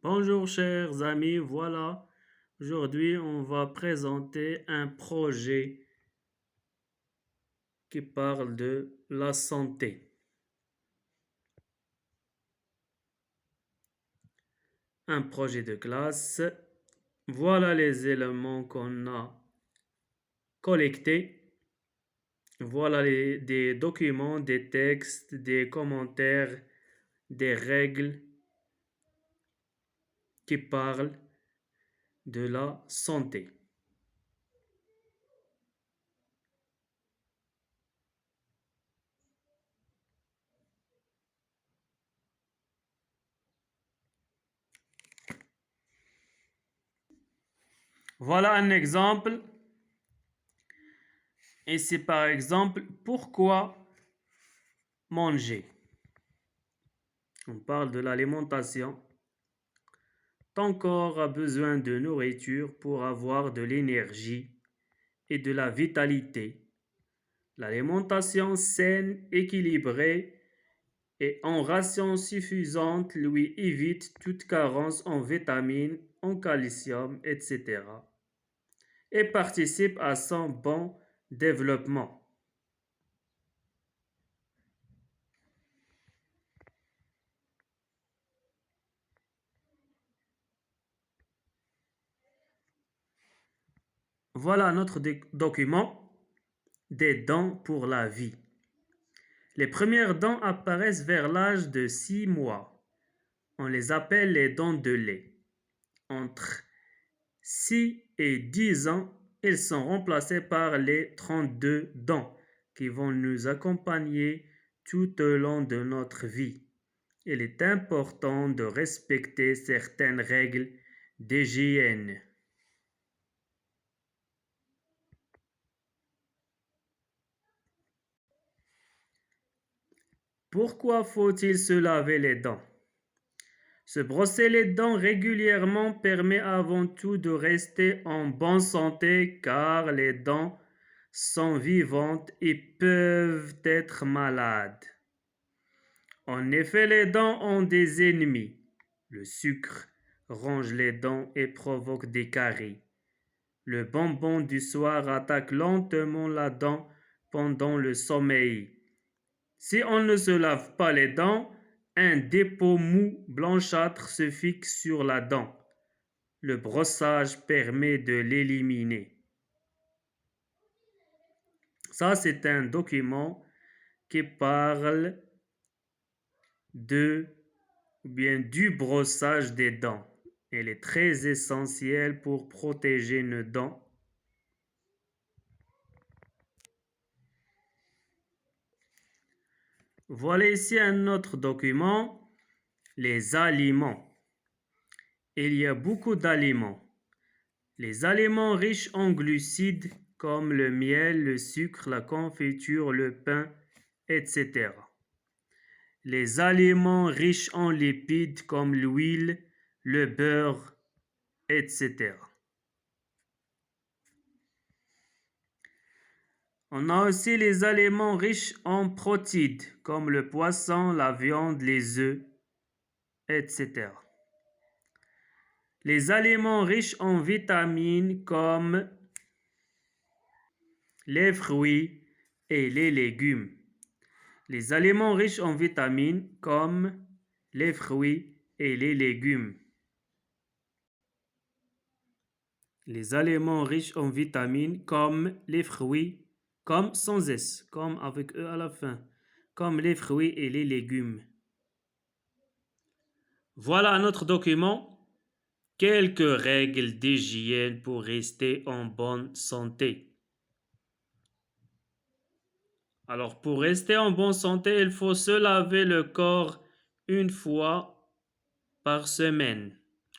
Bonjour chers amis, voilà, aujourd'hui on va présenter un projet qui parle de la santé. Un projet de classe. Voilà les éléments qu'on a collectés. Voilà des documents, des textes, des commentaires, des règles qui parlent de la santé. Voilà un exemple. Et c'est par exemple pourquoi manger. On parle de l'alimentation. Ton corps a besoin de nourriture pour avoir de l'énergie et de la vitalité. L'alimentation saine, équilibrée et en ration suffisante lui évite toute carence en vitamines, en calcium, etc. et participe à son bon développement. Voilà notre document des dents pour la vie. Les premières dents apparaissent vers l'âge de 6 mois. On les appelle les dents de lait. Entre 6 et 10 ans, ils sont remplacés par les 32 dents qui vont nous accompagner tout au long de notre vie. Il est important de respecter certaines règles d'hygiène. Pourquoi faut-il se laver les dents? Se brosser les dents régulièrement permet avant tout de rester en bonne santé car les dents sont vivantes et peuvent être malades. En effet, les dents ont des ennemis. Le sucre ronge les dents et provoque des caries. Le bonbon du soir attaque lentement la dent pendant le sommeil. Si on ne se lave pas les dents, un dépôt mou blanchâtre se fixe sur la dent. Le brossage permet de l'éliminer. Ça, c'est un document qui parle de ou bien du brossage des dents. Elle est très essentielle pour protéger nos dents. Voilà ici un autre document, les aliments. Il y a beaucoup d'aliments. Les aliments riches en glucides comme le miel, le sucre, la confiture, le pain, etc. Les aliments riches en lipides comme l'huile, le beurre, etc. On a aussi les aliments riches en protides comme le poisson, la viande, les œufs, etc. Les aliments riches en vitamines comme les fruits et les légumes. Les aliments riches en vitamines comme les fruits et les légumes. Les aliments riches en vitamines comme les fruits, comme sans S, comme avec E à la fin, comme les fruits et les légumes. Voilà notre document. Quelques règles d'hygiène pour rester en bonne santé. Alors, pour rester en bonne santé, il faut se laver le corps une fois par semaine,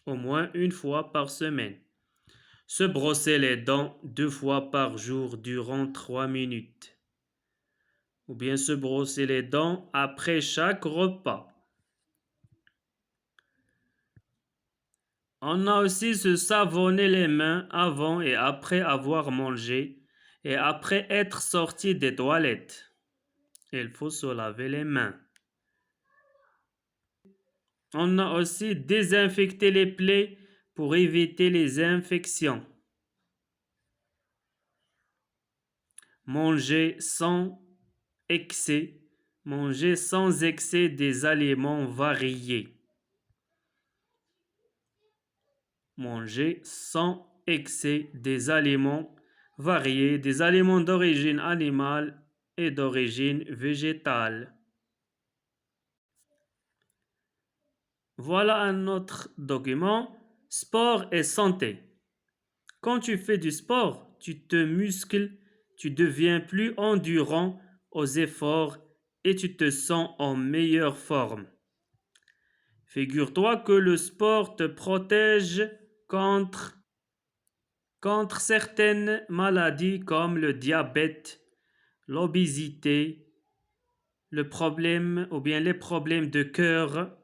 au moins une fois par semaine. Se brosser les dents 2 fois par jour durant 3 minutes. Ou bien se brosser les dents après chaque repas. On a aussi se savonner les mains avant et après avoir mangé et après être sorti des toilettes. Il faut se laver les mains. On a aussi désinfecté les plaies pour éviter les infections. Manger sans excès. Manger sans excès des aliments variés. Manger sans excès des aliments variés, des aliments d'origine animale et d'origine végétale. Voilà un autre document. Sport et santé. Quand tu fais du sport, tu te muscles, tu deviens plus endurant aux efforts et tu te sens en meilleure forme. Figure-toi que le sport te protège contre certaines maladies comme le diabète, l'obésité, le problème ou bien les problèmes de cœur,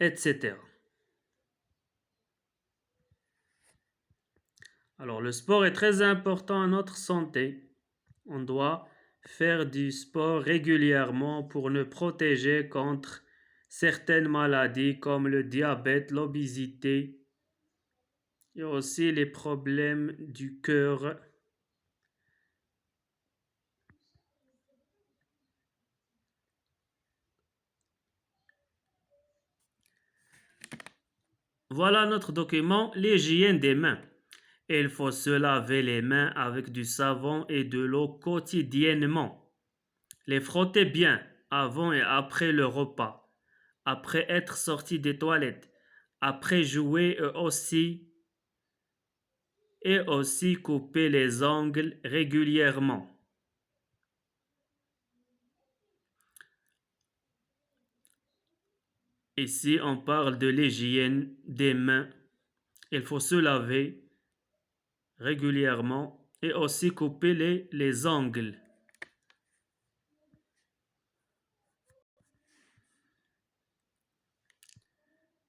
etc. Alors le sport est très important à notre santé. On doit faire du sport régulièrement pour nous protéger contre certaines maladies comme le diabète, l'obésité et aussi les problèmes du cœur. Voilà notre document, l'hygiène des mains. Il faut se laver les mains avec du savon et de l'eau quotidiennement. Les frotter bien avant et après le repas, après être sorti des toilettes, après jouer et aussi couper les ongles régulièrement. Ici, on parle de l'hygiène des mains. Il faut se laver régulièrement et aussi couper les ongles.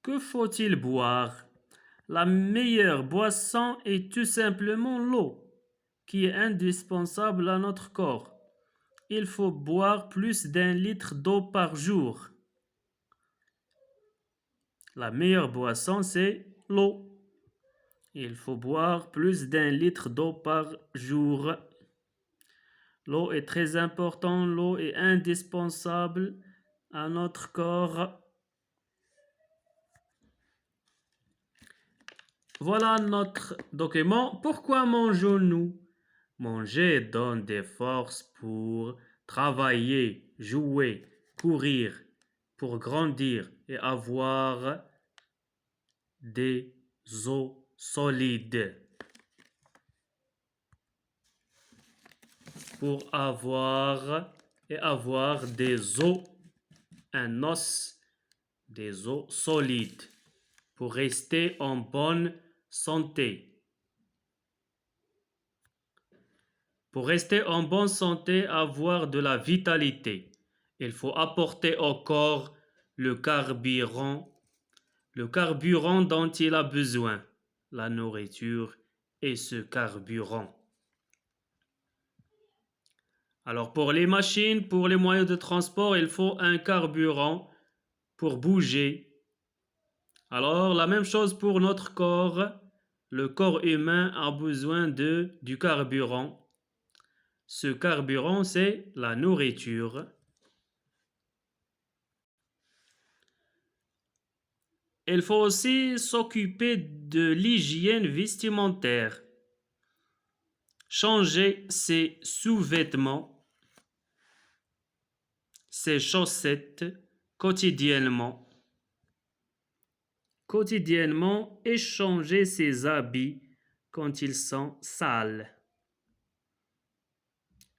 Que faut-il boire? La meilleure boisson est tout simplement l'eau, qui est indispensable à notre corps. Il faut boire plus d'1 litre d'eau par jour. La meilleure boisson, c'est l'eau. Il faut boire plus d'1 litre d'eau par jour. L'eau est très importante, l'eau est indispensable à notre corps. Voilà notre document. Pourquoi mangeons-nous? Manger donne des forces pour travailler, jouer, courir, pour grandir et avoir des os solides. Pour avoir des os, un os, des os solides. Pour rester en bonne santé. Pour rester en bonne santé, avoir de la vitalité, il faut apporter au corps le carburant dont il a besoin, la nourriture et ce carburant. Alors pour les machines, pour les moyens de transport, il faut un carburant pour bouger. Alors la même chose pour notre corps. Le corps humain a besoin du carburant. Ce carburant, c'est la nourriture. Il faut aussi s'occuper de l'hygiène vestimentaire. Changer ses sous-vêtements, ses chaussettes quotidiennement. Quotidiennement, et changer ses habits quand ils sont sales.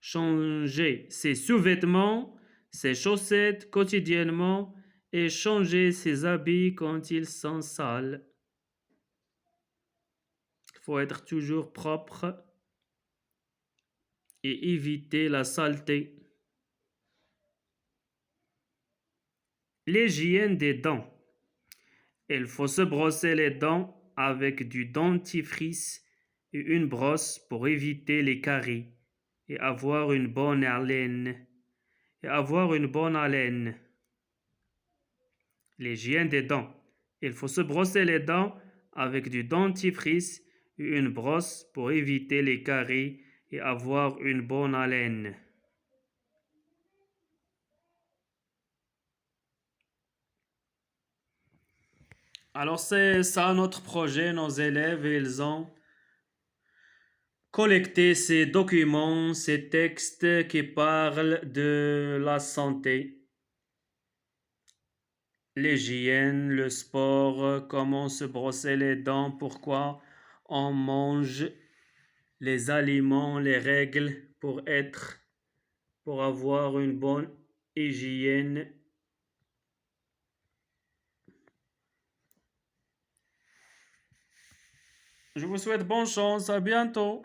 Changer ses sous-vêtements, ses chaussettes quotidiennement et changer ses habits quand ils sont sales. Il faut être toujours propre et éviter la saleté. L'hygiène des dents. Il faut se brosser les dents avec du dentifrice et une brosse pour éviter les caries et avoir une bonne haleine. et avoir une bonne haleine. L'hygiène des dents. Il faut se brosser les dents avec du dentifrice et une brosse pour éviter les caries et avoir une bonne haleine. Alors c'est ça notre projet, nos élèves, ils ont collecté ces documents, ces textes qui parlent de la santé, l'hygiène, le sport, comment se brosser les dents, pourquoi on mange, les aliments, les règles pour avoir une bonne hygiène. Je vous souhaite bonne chance, à bientôt.